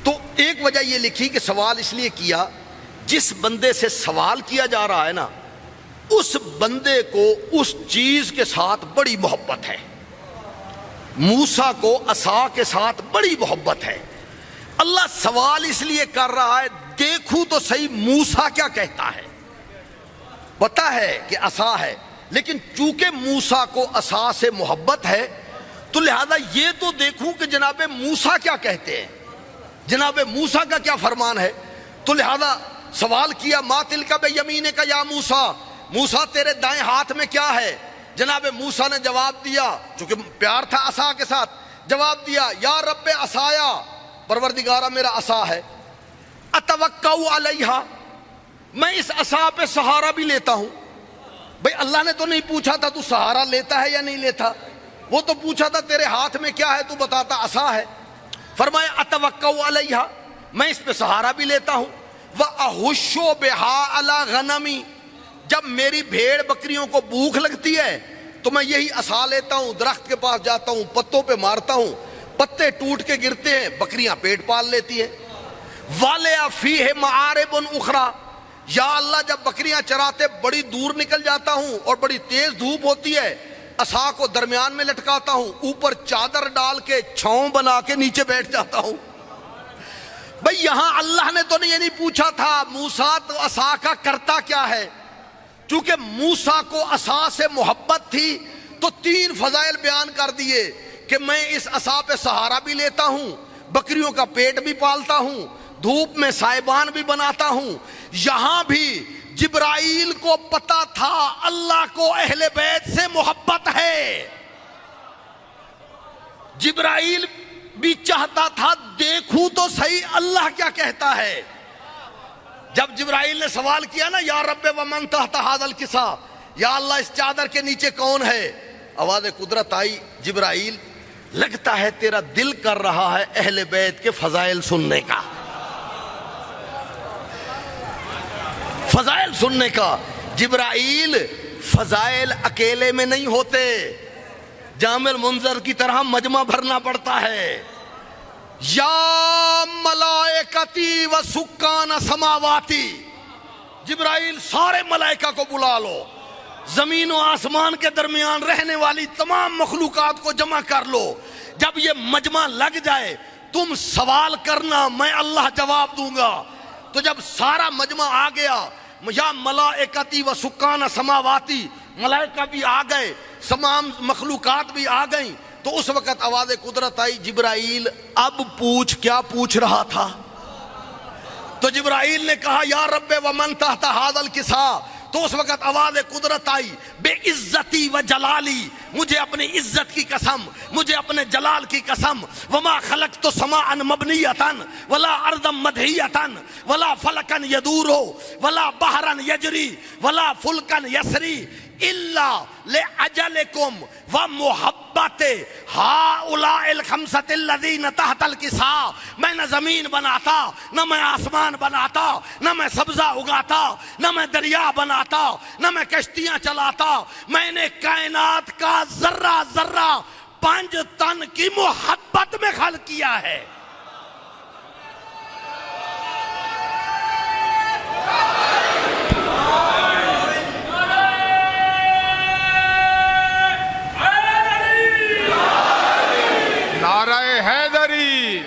تو ایک وجہ یہ لکھی کہ سوال اس لیے کیا، جس بندے سے سوال کیا جا رہا ہے نا اس بندے کو اس چیز کے ساتھ بڑی محبت ہے، موسیٰ کو عصا کے ساتھ بڑی محبت ہے۔ اللہ سوال اس لیے کر رہا ہے دیکھوں تو صحیح موسیٰ کیا کہتا ہے، پتہ ہے کہ عصا ہے، لیکن چونکہ موسیٰ کو عصا سے محبت ہے تو لہذا یہ تو دیکھوں کہ جناب موسیٰ کیا کہتے ہیں، جناب موسیٰ کا کیا فرمان ہے۔ تو لہذا سوال کیا ما تلک بے یمینے کا یا موسیٰ، موسیٰ تیرے دائیں ہاتھ میں کیا ہے؟ جناب موسیٰ نے جواب دیا، چونکہ پیار تھا عصا کے ساتھ، جواب دیا یا رب عصایا، پروردگارہ میرا عصا ہے، اتوکؤ علیہا، میں اس عصا پہ سہارا بھی لیتا ہوں۔ بھئی اللہ نے تو نہیں پوچھا تھا تو سہارا لیتا ہے یا نہیں لیتا، وہ تو پوچھا تھا تیرے ہاتھ میں کیا ہے، تو بتاتا عصا ہے۔ فرمایا اتوکؤ علیہا، میں اس پہ سہارا بھی لیتا ہوں، وَأَحُشُّ بِهَا عَلَى غَنَمِي، جب میری بھیڑ بکریوں کو بھوک لگتی ہے تو میں یہی عصا لیتا ہوں، درخت کے پاس جاتا ہوں، پتوں پہ مارتا ہوں، پتے ٹوٹ کے گرتے ہیں، بکریاں پیٹ پال لیتی ہیں۔ وَلِيَ فِيهِ مَعَارِبٌ أُخْرَى، یا اللہ جب بکریاں چراتے بڑی دور نکل جاتا ہوں اور بڑی تیز دھوپ ہوتی ہے، عصا کو درمیان میں لٹکاتا ہوں، اوپر چادر ڈال کے چھاؤں بنا کے نیچے بیٹھ جاتا ہوں۔ بھئی یہاں اللہ نے تو یہ نہیں پوچھا تھا موسیٰ تو عصا کا کرتا کیا ہے، چونکہ موسیٰ کو عصا سے محبت تھی تو 3 فضائل بیان کر دیے کہ میں اس عصا پہ سہارا بھی لیتا ہوں، بکریوں کا پیٹ بھی پالتا ہوں، دھوپ میں سائبان بھی بناتا ہوں۔ یہاں بھی جبرائیل کو پتا تھا اللہ کو اہل بیت سے محبت ہے، جبرائیل بھی چاہتا تھا دیکھوں تو صحیح اللہ کیا کہتا ہے۔ جب جبرائیل نے سوال کیا نا یا رب ومن تحت ھذا الکساء، یا اللہ اس چادر کے نیچے کون ہے، آواز قدرت آئی، جبرائیل لگتا ہے تیرا دل کر رہا ہے اہل بیت کے فضائل سننے کا، فضائل سننے کا۔ جبرائیل فضائل اکیلے میں نہیں ہوتے، جامع المنذر کی طرح مجمع بھرنا پڑتا ہے۔ یا ملائکتی و سکان سماواتی، جبرائیل سارے ملائکہ کو بلا لو، زمین و آسمان کے درمیان رہنے والی تمام مخلوقات کو جمع کر لو، جب یہ مجمع لگ جائے تم سوال کرنا، میں اللہ جواب دوں گا۔ تو جب سارا مجمع آ گیا، یا ملائکتی و سکان سماواتی، ملائکہ بھی آ گئے، تمام مخلوقات بھی آ گئیں، تو اس وقت آواز قدرت آئی جبرائیل اب پوچھ، کیا پوچھ رہا تھا؟ تو جبرائیل نے کہا یا رب ومن تحت ھذا الکساء، تو اس وقت آواز قدرت آئی بے عزتی و جلالی مجھے اپنی عزت کی قسم، مجھے اپنے جلال کی قسم، وما خلقت سماء مبنیۃ ولا ارضا مدحیۃ ولا فلکا یدور ولا بحرا یجری ولا فلکا یسری الا لاجلکم ومحبت ہؤلاء الخمسۃ الذین تحت الکساء۔ میں نہ زمین بناتا، نہ میں آسمان بناتا، نہ میں سبزہ اگاتا، نہ میں دریا بناتا، نہ میں کشتیاں چلاتا، میں نے کائنات کا ذرہ ذرہ 5 تن کی محبت میں خلق کیا ہے۔ نعرہ حیدری،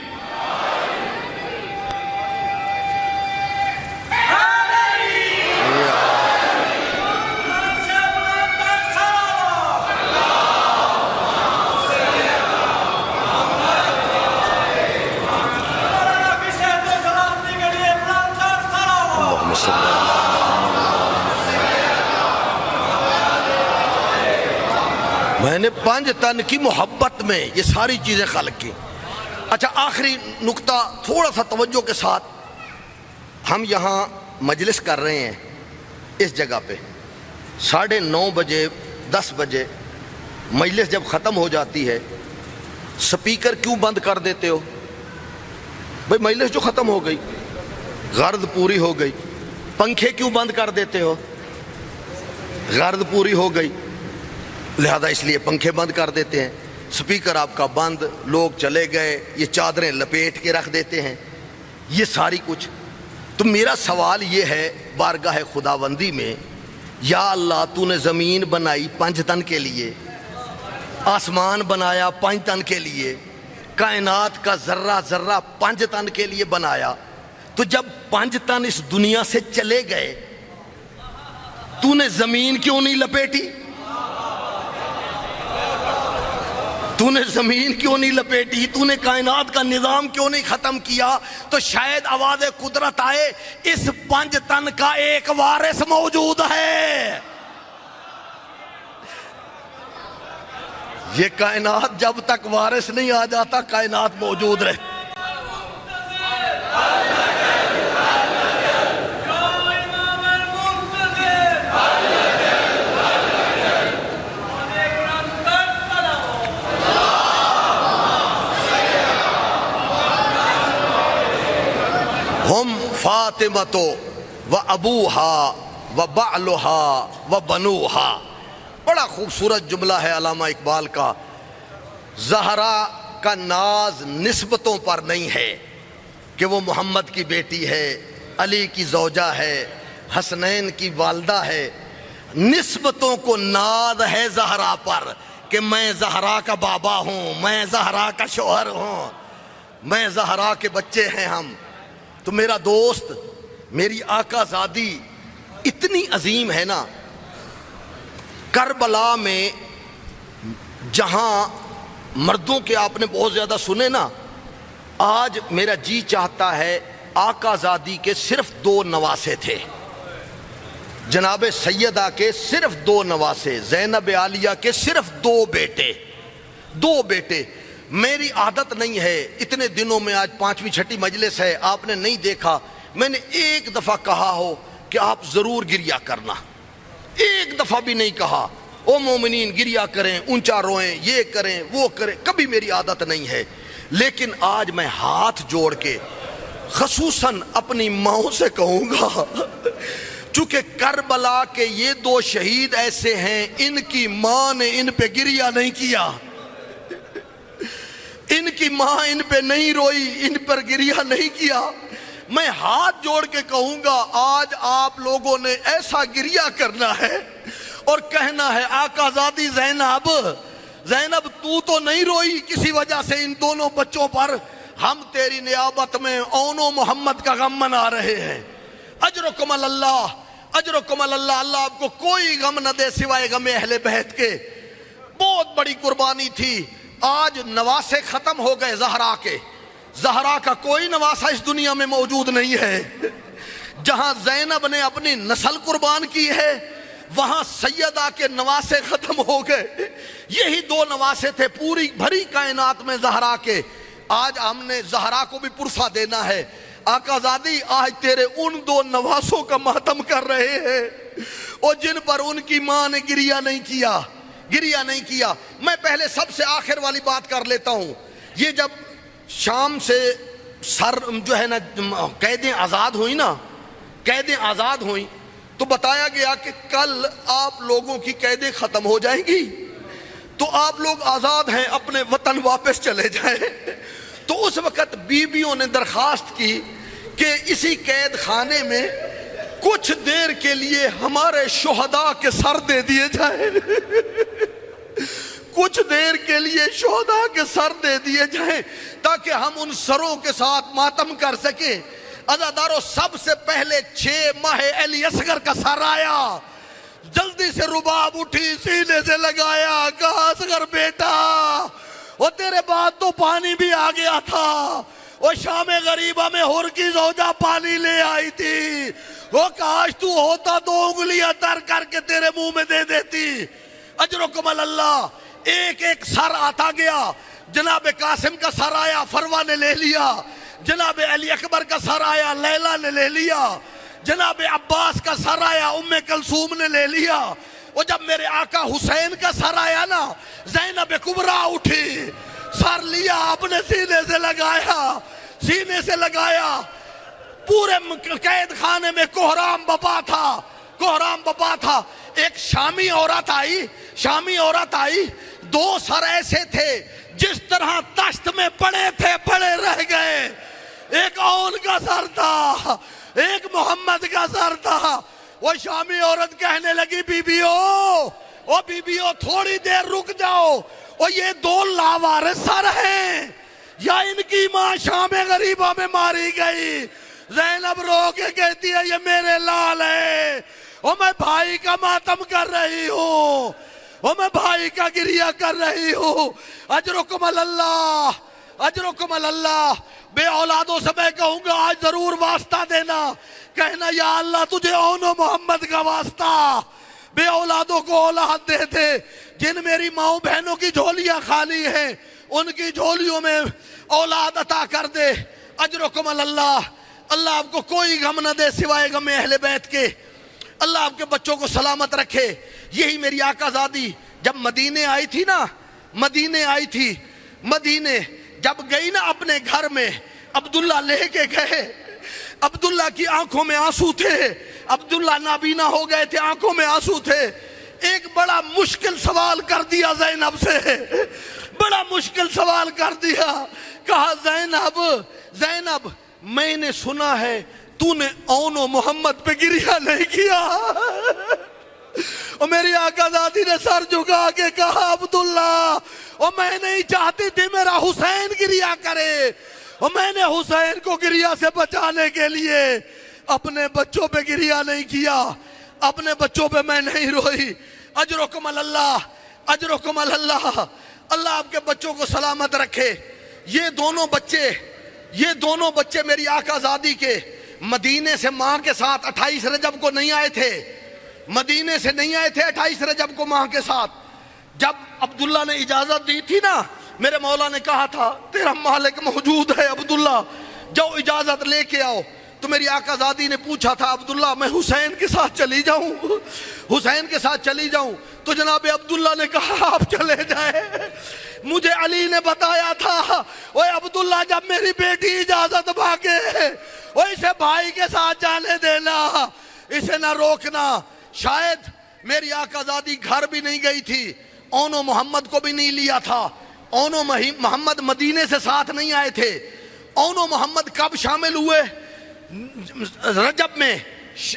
میں نے 5 تن کی محبت میں یہ ساری چیزیں خلق کی۔ اچھا، آخری نقطہ تھوڑا سا توجہ کے ساتھ، ہم یہاں مجلس کر رہے ہیں اس جگہ پہ 9:30 بجے 10 بجے مجلس جب ختم ہو جاتی ہے، سپیکر کیوں بند کر دیتے ہو؟ بھئی مجلس جو ختم ہو گئی، غرض پوری ہو گئی۔ پنکھے کیوں بند کر دیتے ہو؟ غرض پوری ہو گئی، لہذا اس لیے پنکھے بند کر دیتے ہیں۔ سپیکر آپ کا بند، لوگ چلے گئے، یہ چادریں لپیٹ کے رکھ دیتے ہیں، یہ ساری کچھ۔ تو میرا سوال یہ ہے بارگاہ خداوندی میں، یا اللہ تو نے زمین بنائی 5 تن کے لیے، آسمان بنایا 5 تن کے لیے، کائنات کا ذرہ ذرہ 5 تن کے لیے بنایا، تو جب 5 تن اس دنیا سے چلے گئے تو نے زمین کیوں نہیں لپیٹی؟ تو نے زمین کیوں نہیں لپیٹی؟ تو نے کائنات کا نظام کیوں نہیں ختم کیا؟ تو شاید آواز قدرت آئے، اس 5 تن کا ایک وارث موجود ہے۔ یہ کائنات جب تک وارث نہیں آ جاتا کائنات موجود رہے۔ ہم فاطمۃ و ابوہا و بعلہا و بنوہا۔ بڑا خوبصورت جملہ ہے علامہ اقبال کا۔ زہرا کا ناز نسبتوں پر نہیں ہے کہ وہ محمد کی بیٹی ہے، علی کی زوجہ ہے، حسنین کی والدہ ہے۔ نسبتوں کو ناز ہے زہرا پر کہ میں زہرا کا بابا ہوں، میں زہرا کا شوہر ہوں، میں زہرا کے بچے ہیں ہم۔ تو میرا دوست، میری آقا زادی اتنی عظیم ہے نا، کربلا میں جہاں مردوں کے آپ نے بہت زیادہ سنے نا، آج میرا جی چاہتا ہے آقا زادی کے صرف 2 نواسے تھے، جناب سیدہ کے صرف 2 نواسے، زینب عالیہ کے صرف 2 بیٹے، 2 بیٹے۔ میری عادت نہیں ہے اتنے دنوں میں، آج 5ویں 6ٹھی مجلس ہے، آپ نے نہیں دیکھا میں نے ایک دفعہ کہا ہو کہ آپ ضرور گریہ کرنا، ایک دفعہ بھی نہیں کہا او مومنین گریہ کریں، اونچا روئیں، یہ کریں وہ کریں، کبھی میری عادت نہیں ہے۔ لیکن آج میں ہاتھ جوڑ کے خصوصاً اپنی ماؤں سے کہوں گا، چونکہ کربلا کے یہ 2 شہید ایسے ہیں، ان کی ماں نے ان پہ گریہ نہیں کیا، ان کی ماں ان پہ نہیں روئی، ان پر گریہ نہیں کیا۔ میں ہاتھ جوڑ کے کہوں گا آج آپ لوگوں نے ایسا گریہ کرنا ہے اور کہنا ہے آقا زادی زینب، زینب تو نہیں روئی کسی وجہ سے ان دونوں بچوں پر، ہم تیری نیابت میں اون و محمد کا غم منا رہے ہیں۔ اجرکم اللہ، اجرکم اللہ، اللہ آپ کو کوئی غم نہ دے سوائے غم اہل بیت کے۔ بہت بڑی قربانی تھی۔ آج نواسے ختم ہو گئے زہرا کے، زہرا کا کوئی نواسا اس دنیا میں موجود نہیں ہے۔ جہاں زینب نے اپنی نسل قربان کی ہے، وہاں سیدہ کے نواسے ختم ہو گئے. یہی 2 نواسے تھے پوری بھری کائنات میں زہرا کے. آج ہم نے زہرا کو بھی پرسہ دینا ہے. آقا زادی آج تیرے ان 2 نواسوں کا ماتم کر رہے ہیں اور جن پر ان کی ماں نے گریہ نہیں کیا. میں پہلے سب سے آخر والی بات کر لیتا ہوں. یہ جب شام سے جو ہے نا قیدیں آزاد ہوئیں تو بتایا گیا کہ کل آپ لوگوں کی قیدیں ختم ہو جائیں گی تو آپ لوگ آزاد ہیں, اپنے وطن واپس چلے جائیں. تو اس وقت بیویوں نے درخواست کی کہ اسی قید خانے میں کچھ دیر کے لیے ہمارے شہداء کے سر دے دیے جائیں. کچھ دیر کے لیے شہداء کے سر دے دیے جائیں تاکہ ہم ان سروں کے ساتھ ماتم کر سکیں. عزادارو, سب سے پہلے 6 ماہ علی اصغر کا سر آیا. جلدی سے رباب اٹھی, سینے سے لگایا, کہا اصغر بیٹا وہ تیرے بعد تو پانی بھی آ گیا تھا. وہ شام غریبہ میں حر کی زوجہ پانی لے آئی تھی. وہ کاش تو ہوتا 2 انگلیاں تر کر کے تیرے منہ میں دے دیتی. اجرکم اللہ. ایک ایک سر آتا گیا. جناب قاسم کا سر آیا, فروہ نے لے لیا. جناب علی اکبر کا سر آیا, لیلہ نے لے لیا. جناب عباس کا سر آیا, ام کلثوم نے لے لیا. اور جب میرے آقا حسین کا سر آیا نا, زینب کبریٰ اٹھی, سر لیا, اپنے سینے سے لگایا. پورے قید خانے میں کوہرام بپا تھا. ایک شامی عورت آئی. 2 سر ایسے تھے جس طرح تشت میں پڑے رہ گئے. ایک اون کا سر تھا, ایک محمد کا سر تھا. وہ شامی عورت کہنے لگی, بیبیو تھوڑی دیر رک جاؤ. اور یہ 2 لاوارث سر ہیں یا ان کی ماں شام غریبہ میں ماری گئی. زینب رو کے کہتی ہے, یہ میرے لال ہے اور میں بھائی کا ماتم کر رہی ہوں, اور میں بھائی کا گریہ کر رہی ہوں. اجرکم اللہ. بے اولادوں سے میں کہوں گا آج ضرور واسطہ دینا, کہنا یا اللہ تجھے اون و محمد کا واسطہ. بے اولادوں کو اولاد دے دے. جن میری ماؤں بہنوں کی جھولیاں خالی ہیں ان کی جھولیوں میں اولاد عطا کر دے. اجرکم اللہ. اللہ آپ کو کوئی غم نہ دے سوائے غم اہل بیت کے. اللہ آپ کے بچوں کو سلامت رکھے. یہی میری آقا زادی جب مدینے آئی تھی, مدینے جب گئی نا اپنے گھر میں, عبداللہ لے کے گئے. عبداللہ کی آنکھوں میں آنسو تھے. عبداللہ نابینا ہو گئے تھے, آنکھوں میں آنسو تھے. ایک بڑا مشکل سوال کر دیا زینب سے, بڑا مشکل سوال کر دیا. کہا زینب میں نے سنا ہے تو نے اون و محمد پہ گریہ نہیں کیا. اور میری آقا زادی نے سر جھکا کے کہا, عبداللہ اور میں نہیں چاہتی تھی میرا حسین گریہ کرے, اور میں نے حسین کو گریہ سے بچانے کے لیے اپنے بچوں پہ گریہ نہیں کیا, اپنے بچوں پہ میں نہیں روئی. اجرکم اللہ. اللہ آپ کے بچوں کو سلامت رکھے. یہ دونوں بچے میری آقا زادی کے مدینے سے ماں کے ساتھ 28 رجب کو نہیں آئے تھے. مدینے سے نہیں آئے تھے 28 رجب کو ماں کے ساتھ. جب عبداللہ نے اجازت دی تھی نا, میرے مولا نے کہا تھا تیرا مالک موجود ہے عبداللہ, جاؤ اجازت لے کے آؤ. تو میری آقا زادی نے پوچھا تھا, عبداللہ میں حسین کے ساتھ چلی جاؤں. تو جناب عبداللہ نے کہا آپ چلے جائیں, مجھے علی نے بتایا تھا اوے عبداللہ جب میری بیٹی اجازت مانگے وہ اسے بھائی کے ساتھ جانے دینا, اسے نہ روکنا. شاید میری آقا زادی گھر بھی نہیں گئی تھی, اون و محمد کو بھی نہیں لیا تھا. اون و محمد مدینے سے ساتھ نہیں آئے تھے. اون و محمد کب شامل ہوئے؟ رجب میں.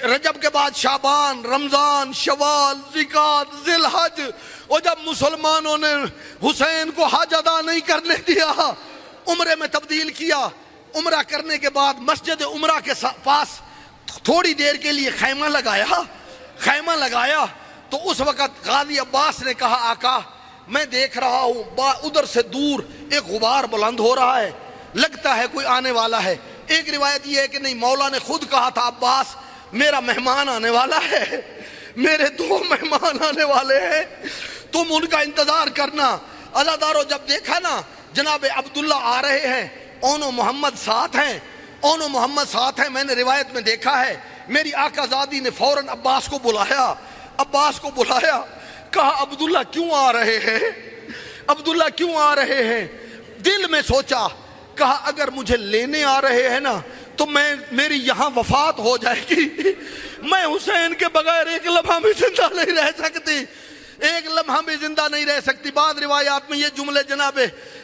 رجب کے بعد شعبان, رمضان, شوال, ذیقعدہ, ذی الحج. اور جب مسلمانوں نے حسین کو حج ادا نہیں کرنے دیا, عمرے میں تبدیل کیا. عمرہ کرنے کے بعد مسجد عمرہ کے پاس تھوڑی دیر کے لیے خیمہ لگایا. تو اس وقت غازی عباس نے کہا, آقا میں دیکھ رہا ہوں ادھر سے دور ایک غبار بلند ہو رہا ہے, لگتا ہے کوئی آنے والا ہے. ایک روایت یہ ہے کہ نہیں, مولا نے خود کہا تھا عباس میرا مہمان آنے والا ہے, میرے 2 مہمان آنے والے ہیں، تم ان کا انتظار کرنا۔ عزادارو جب دیکھا نا جناب عبداللہ آ رہے ہیں، اونو محمد ساتھ ہیں، اونو محمد ساتھ ہیں، میں نے روایت میں دیکھا ہے، میری آقا زادی نے فوراً عباس کو بلایا، عباس کو بلایا، کہا عبداللہ کیوں آ رہے ہیں، عبداللہ کیوں آ رہے ہیں؟ دل میں سوچا، کہا اگر مجھے لینے آ رہے ہیں نا تو میری یہاں وفات ہو جائے گی، میں حسین کے بغیر ایک لمحہ بھی زندہ نہیں رہ سکتی، ایک لمحہ بھی زندہ نہیں رہ سکتی۔ بعض روایات میں یہ جملے جناب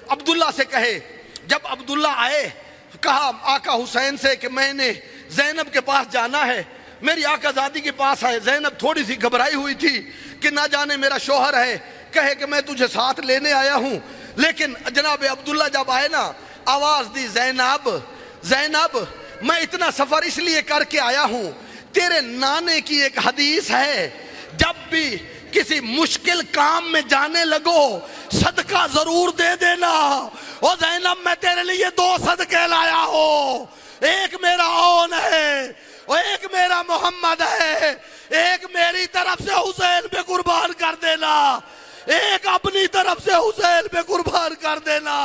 عبداللہ سے کہے۔ جب عبداللہ آئے، کہا آقا حسین سے کہ میں نے زینب کے پاس جانا ہے، میری آقا زادی کے پاس آئے۔ زینب تھوڑی سی گھبرائی ہوئی تھی کہ نہ جانے میرا شوہر ہے کہے کہ میں تجھے ساتھ لینے آیا ہوں، لیکن جناب عبداللہ جب آئے نا آواز دی، زینب زینب میں اتنا سفر اس لیے کر کے آیا ہوں، تیرے نانے کی ایک حدیث ہے، جب بھی کسی مشکل کام میں جانے لگو صدقہ ضرور دے دینا۔ او زینب میں تیرے لیے 2 صدقے لایا ہوں، ایک میرا اون ہے اور ایک میرا محمد ہے، ایک میری طرف سے حسین پہ قربان کر دینا، ایک اپنی طرف سے حسین پہ قربان کر دینا۔